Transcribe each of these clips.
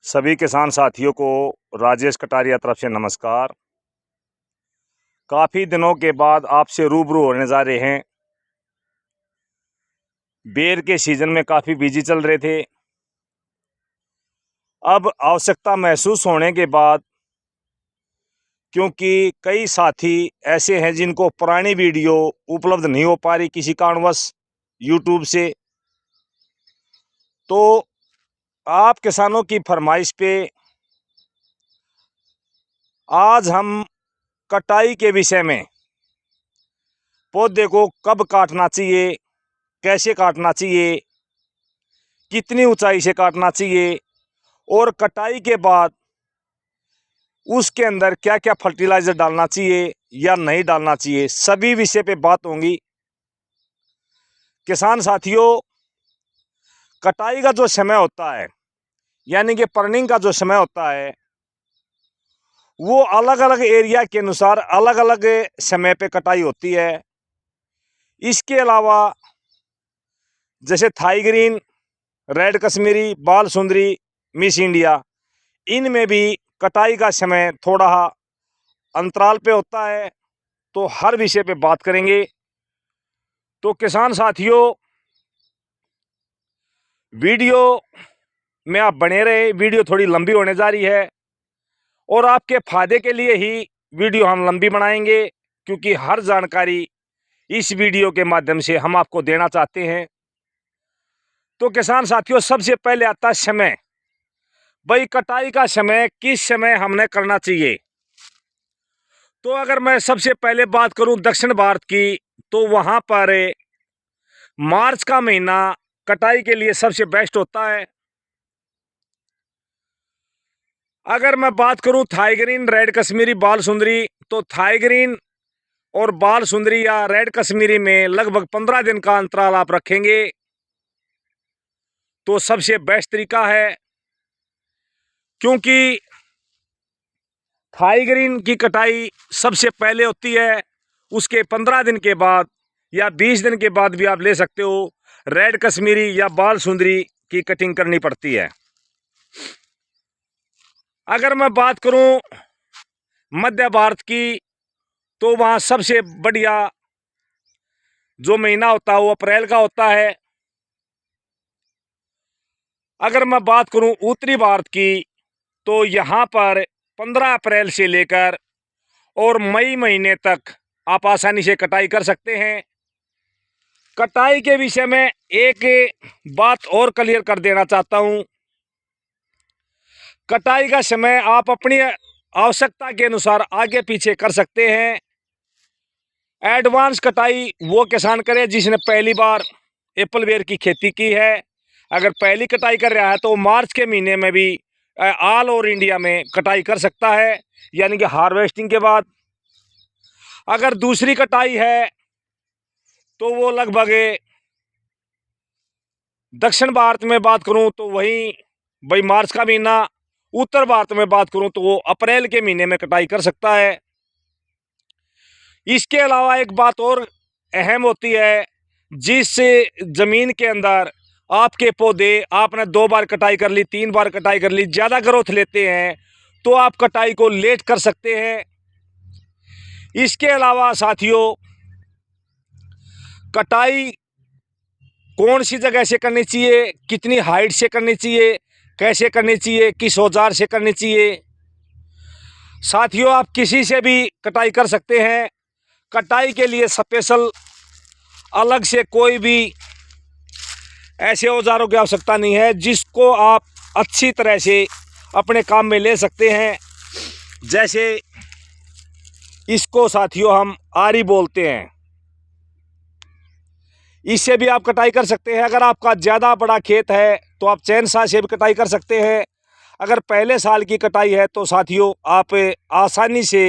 सभी किसान साथियों को राजेश कटारिया तरफ से नमस्कार। काफ़ी दिनों के बाद आपसे रूबरू होने जा रहे हैं। बेर के सीज़न में काफ़ी बिजी चल रहे थे। अब आवश्यकता महसूस होने के बाद, क्योंकि कई साथी ऐसे हैं जिनको पुरानी वीडियो उपलब्ध नहीं हो पा रही किसी कारणवश यूट्यूब से, तो आप किसानों की फरमाइश पे आज हम कटाई के विषय में, पौधे को कब काटना चाहिए, कैसे काटना चाहिए, कितनी ऊंचाई से काटना चाहिए और कटाई के बाद उसके अंदर क्या क्या फर्टिलाइज़र डालना चाहिए या नहीं डालना चाहिए, सभी विषय पे बात होगी। किसान साथियों, कटाई का जो समय होता है यानी कि पर्निंग का जो समय होता है, वो अलग अलग एरिया के अनुसार अलग अलग समय पे कटाई होती है। इसके अलावा जैसे थाई ग्रीन, रेड कश्मीरी, बाल सुंदरी, मिस इंडिया, इनमें भी कटाई का समय थोड़ा अंतराल पे होता है। तो हर विषय पे बात करेंगे। तो किसान साथियों, वीडियो में आप बने रहे। वीडियो थोड़ी लंबी होने जा रही है और आपके फायदे के लिए ही वीडियो हम लंबी बनाएंगे, क्योंकि हर जानकारी इस वीडियो के माध्यम से हम आपको देना चाहते हैं। तो किसान साथियों, सबसे पहले आता है समय। भाई, कटाई का समय किस समय हमने करना चाहिए। तो अगर मैं सबसे पहले बात करूं दक्षिण भारत की, तो वहां पर मार्च का महीना कटाई के लिए सबसे बेस्ट होता है। अगर मैं बात करूं थाई ग्रीन, रेड कश्मीरी, बाल सुंदरी, तो थाई ग्रीन और बाल सुंदरी या रेड कश्मीरी में लगभग 15 दिन का अंतराल आप रखेंगे तो सबसे बेस्ट तरीका है। क्योंकि थाई ग्रीन की कटाई सबसे पहले होती है, उसके 15 दिन के बाद या 20 दिन के बाद भी आप ले सकते हो। रेड कश्मीरी या बाल सुंदरी की कटिंग करनी पड़ती है। अगर मैं बात करूं मध्य भारत की, तो वहाँ सबसे बढ़िया जो महीना होता है वो अप्रैल का होता है। अगर मैं बात करूं उत्तरी भारत की, तो यहाँ पर 15 अप्रैल से लेकर और मई महीने तक आप आसानी से कटाई कर सकते हैं। कटाई के विषय में एक बात और क्लियर कर देना चाहता हूं। कटाई का समय आप अपनी आवश्यकता के अनुसार आगे पीछे कर सकते हैं। एडवांस कटाई वो किसान करे जिसने पहली बार एप्पल बेर की खेती की है। अगर पहली कटाई कर रहा है तो मार्च के महीने में भी ऑल ओवर इंडिया में कटाई कर सकता है, यानी कि हार्वेस्टिंग के बाद। अगर दूसरी कटाई है तो वो लगभग दक्षिण भारत में बात करूं तो वही भाई मार्च का महीना, उत्तर भारत में बात करूं तो वो अप्रैल के महीने में कटाई कर सकता है। इसके अलावा एक बात और अहम होती है, जिस जमीन के अंदर आपके पौधे आपने 2 बार कटाई कर ली, 3 बार कटाई कर ली, ज़्यादा ग्रोथ लेते हैं, तो आप कटाई को लेट कर सकते हैं। इसके अलावा साथियों, कटाई कौन सी जगह से करनी चाहिए, कितनी हाइट से करनी चाहिए, कैसे करनी चाहिए, किस औजार से करनी चाहिए। साथियों, आप किसी से भी कटाई कर सकते हैं। कटाई के लिए स्पेशल अलग से कोई भी ऐसे औजारों की आवश्यकता नहीं है, जिसको आप अच्छी तरह से अपने काम में ले सकते हैं। जैसे इसको साथियों हम आरी बोलते हैं, इससे भी आप कटाई कर सकते हैं। अगर आपका ज़्यादा बड़ा खेत है तो आप चैन साह से भी कटाई कर सकते हैं। अगर पहले साल की कटाई है तो साथियों आप आसानी से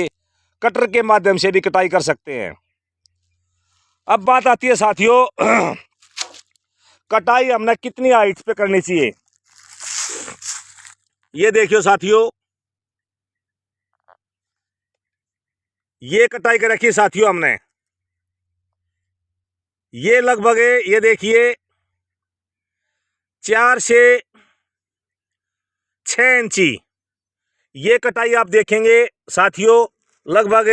कटर के माध्यम से भी कटाई कर सकते हैं। अब बात आती है साथियों, कटाई हमने कितनी हाइट पे करनी चाहिए। ये देखियो साथियों, ये कटाई कर रखी है साथियों हमने। ये लगभग ये देखिए 4 से 6 इंची। ये कटाई आप देखेंगे साथियों लगभग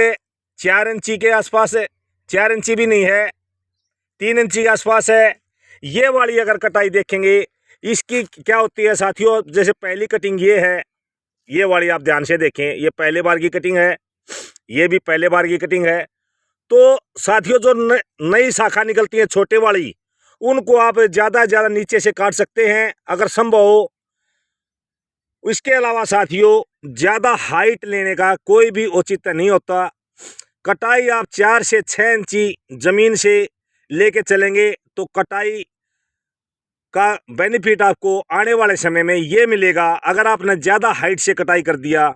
4 इंची के आसपास है, 4 इंची भी नहीं है, 3 इंची के आसपास है। ये वाली अगर कटाई देखेंगे इसकी क्या होती है साथियों, जैसे पहली कटिंग ये है, ये वाली आप ध्यान से देखें, ये पहले बार की कटिंग है, ये भी पहले बार की कटिंग है। तो साथियों जो नई शाखा निकलती है छोटे वाली, उनको आप ज़्यादा से ज़्यादा नीचे से काट सकते हैं अगर संभव हो। इसके अलावा साथियों ज़्यादा हाइट लेने का कोई भी औचित्य नहीं होता। कटाई आप 4 से 6 इंची ज़मीन से लेके चलेंगे तो कटाई का बेनिफिट आपको आने वाले समय में ये मिलेगा। अगर आपने ज़्यादा हाइट से कटाई कर दिया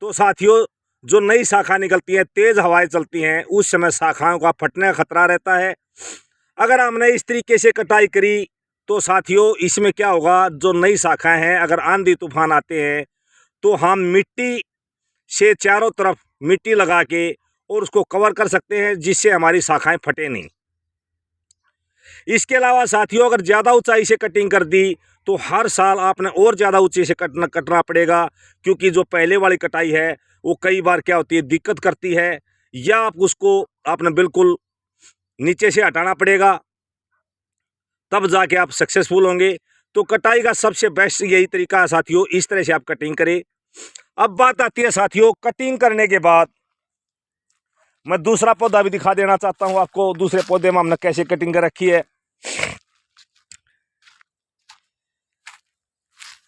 तो साथियों जो नई शाखा निकलती है, तेज़ हवाएं चलती हैं, उस समय शाखाओं का फटने का खतरा रहता है। अगर हमने इस तरीके से कटाई करी तो साथियों इसमें क्या होगा, जो नई शाखाएं हैं अगर आंधी तूफान आते हैं तो हम मिट्टी से चारों तरफ मिट्टी लगा के और उसको कवर कर सकते हैं, जिससे हमारी शाखाएं फटे नहीं। इसके अलावा साथियों अगर ज़्यादा ऊंचाई से कटिंग कर दी तो हर साल आपने और ज़्यादा ऊंचाई से कटना पड़ेगा, क्योंकि जो पहले वाली कटाई है वो कई बार क्या होती है, दिक्कत करती है, या आप उसको आपने बिल्कुल नीचे से हटाना पड़ेगा, तब जाके आप सक्सेसफुल होंगे। तो कटाई का सबसे बेस्ट यही तरीका है साथियों, इस तरह से आप कटिंग करें। अब बात आती है साथियों कटिंग करने के बाद मैं दूसरा पौधा भी दिखा देना चाहता हूं आपको। दूसरे पौधे में हमने कैसे कटिंग कर रखी है,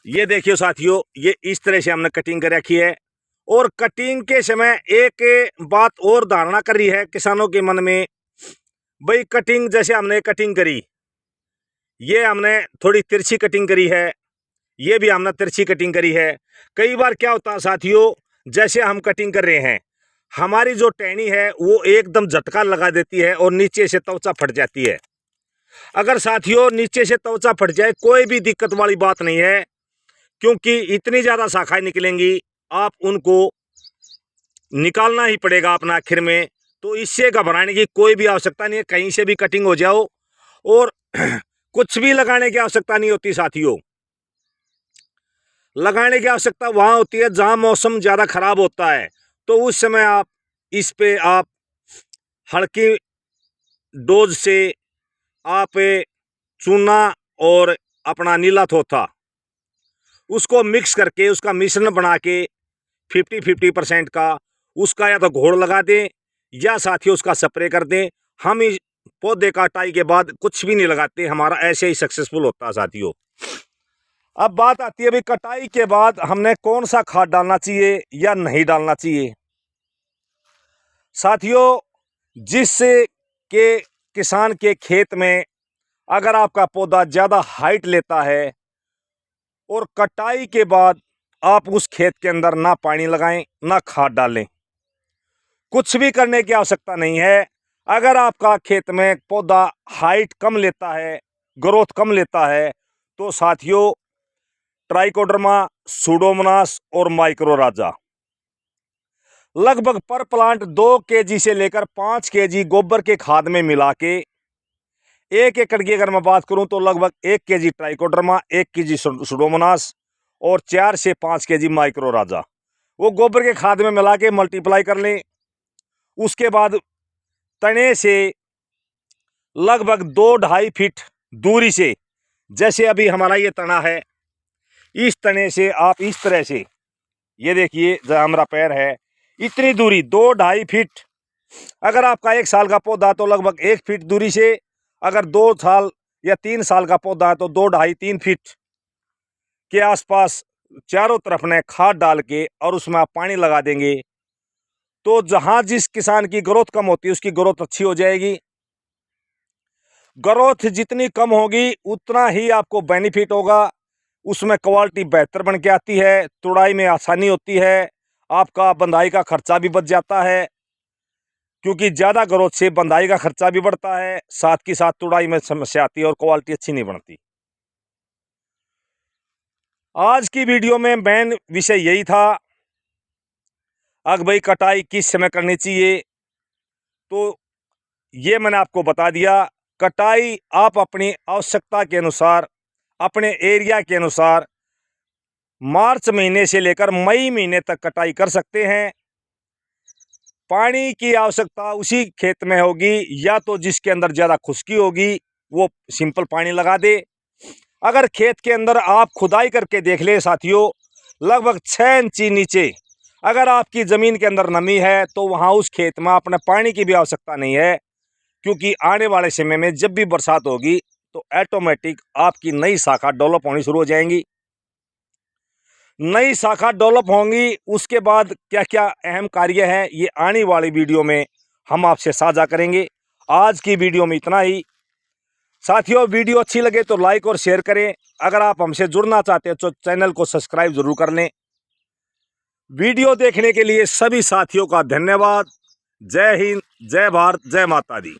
ये देखिए साथियों, ये इस तरह से हमने कटिंग कर रखी है। और कटिंग के समय एक बात और धारणा कर रही है किसानों के मन में, भाई कटिंग जैसे हमने कटिंग करी, ये हमने थोड़ी तिरछी कटिंग करी है, ये भी हमने तिरछी कटिंग करी है। कई बार क्या होता है साथियों, जैसे हम कटिंग कर रहे हैं, हमारी जो टहनी है वो एकदम झटका लगा देती है और नीचे से त्वचा फट जाती है। अगर साथियों नीचे से त्वचा फट जाए कोई भी दिक्कत वाली बात नहीं है, क्योंकि इतनी ज़्यादा शाखाएं निकलेंगी, आप उनको निकालना ही पड़ेगा अपना आखिर में। तो इससे घबराने की कोई भी आवश्यकता नहीं है, कहीं से भी कटिंग हो जाओ और कुछ भी लगाने की आवश्यकता नहीं होती साथियों। लगाने की आवश्यकता वहाँ होती है जहाँ मौसम ज़्यादा ख़राब होता है, तो उस समय आप इस पे आप हल्की डोज से आप चूना और अपना नीला थोथा उसको मिक्स करके उसका मिश्रण बना के 50-50% का उसका या तो घोल लगा दें या साथियों उसका स्प्रे कर दें। हम इस पौधे कटाई के बाद कुछ भी नहीं लगाते, हमारा ऐसे ही सक्सेसफुल होता है साथियों। अब बात आती है भाई कटाई के बाद हमने कौन सा खाद डालना चाहिए या नहीं डालना चाहिए। साथियों जिससे के किसान के खेत में अगर आपका पौधा ज़्यादा हाइट लेता है और कटाई के बाद आप उस खेत के अंदर ना पानी लगाएं ना खाद डालें, कुछ भी करने की आवश्यकता नहीं है। अगर आपका खेत में पौधा हाइट कम लेता है, ग्रोथ कम लेता है, तो साथियों ट्राइकोडर्मा, सूडोमोनास और माइक्रोराजा लगभग पर प्लांट 2 kg से लेकर 5 kg गोबर के खाद में मिला के 1 एकड़ की अगर मैं बात करूं तो लगभग 1 kg ट्राइकोडर्मा, 1 kg सूडोमोनास और 4 से 5 kg माइक्रोराजा वो गोबर के खाद में मिला के मल्टीप्लाई कर लें। उसके बाद तने से लगभग 2-2.5 फीट दूरी से, जैसे अभी हमारा ये तना है, इस तने से आप इस तरह से, ये देखिए जहाँ हमारा पैर है, इतनी दूरी 2-2.5 फीट। अगर आपका 1 साल का पौधा तो लगभग 1 फीट दूरी से, अगर 2 साल या 3 साल का पौधा है तो 2-2.5-3 फीट के आसपास चारों तरफ ने खाद डाल के और उसमें आप पानी लगा देंगे, तो जहाँ जिस किसान की ग्रोथ कम होती है उसकी ग्रोथ अच्छी हो जाएगी। ग्रोथ जितनी कम होगी उतना ही आपको बेनिफिट होगा, उसमें क्वालिटी बेहतर बन के आती है, तुड़ाई में आसानी होती है, आपका बंधाई का खर्चा भी बच जाता है, क्योंकि ज़्यादा ग्रोथ से बंधाई का खर्चा भी बढ़ता है, साथ की साथ तुड़ाई में समस्या आती है और क्वालिटी अच्छी नहीं बनती। आज की वीडियो में मेन विषय यही था, अगर भाई कटाई किस समय करनी चाहिए, तो ये मैंने आपको बता दिया। कटाई आप अपनी आवश्यकता के अनुसार, अपने एरिया के अनुसार मार्च महीने से लेकर मई महीने तक कटाई कर सकते हैं। पानी की आवश्यकता उसी खेत में होगी, या तो जिसके अंदर ज़्यादा खुश्की होगी वो सिंपल पानी लगा दे। अगर खेत के अंदर आप खुदाई करके देख ले साथियों, लगभग 6 इंच नीचे अगर आपकी ज़मीन के अंदर नमी है तो वहाँ उस खेत में अपने पानी की भी आवश्यकता नहीं है, क्योंकि आने वाले समय में जब भी बरसात होगी तो ऑटोमेटिक आपकी नई शाखा डेवलप होनी शुरू हो जाएंगी। नई शाखा डेवलप होंगी, उसके बाद क्या क्या अहम कार्य हैं ये आने वाली वीडियो में हम आपसे साझा करेंगे। आज की वीडियो में इतना ही। साथियों, वीडियो अच्छी लगे तो लाइक और शेयर करें। अगर आप हमसे जुड़ना चाहते हैं तो चैनल को सब्सक्राइब जरूर कर लें। वीडियो देखने के लिए सभी साथियों का धन्यवाद। जय हिंद, जय भारत, जय माता दी।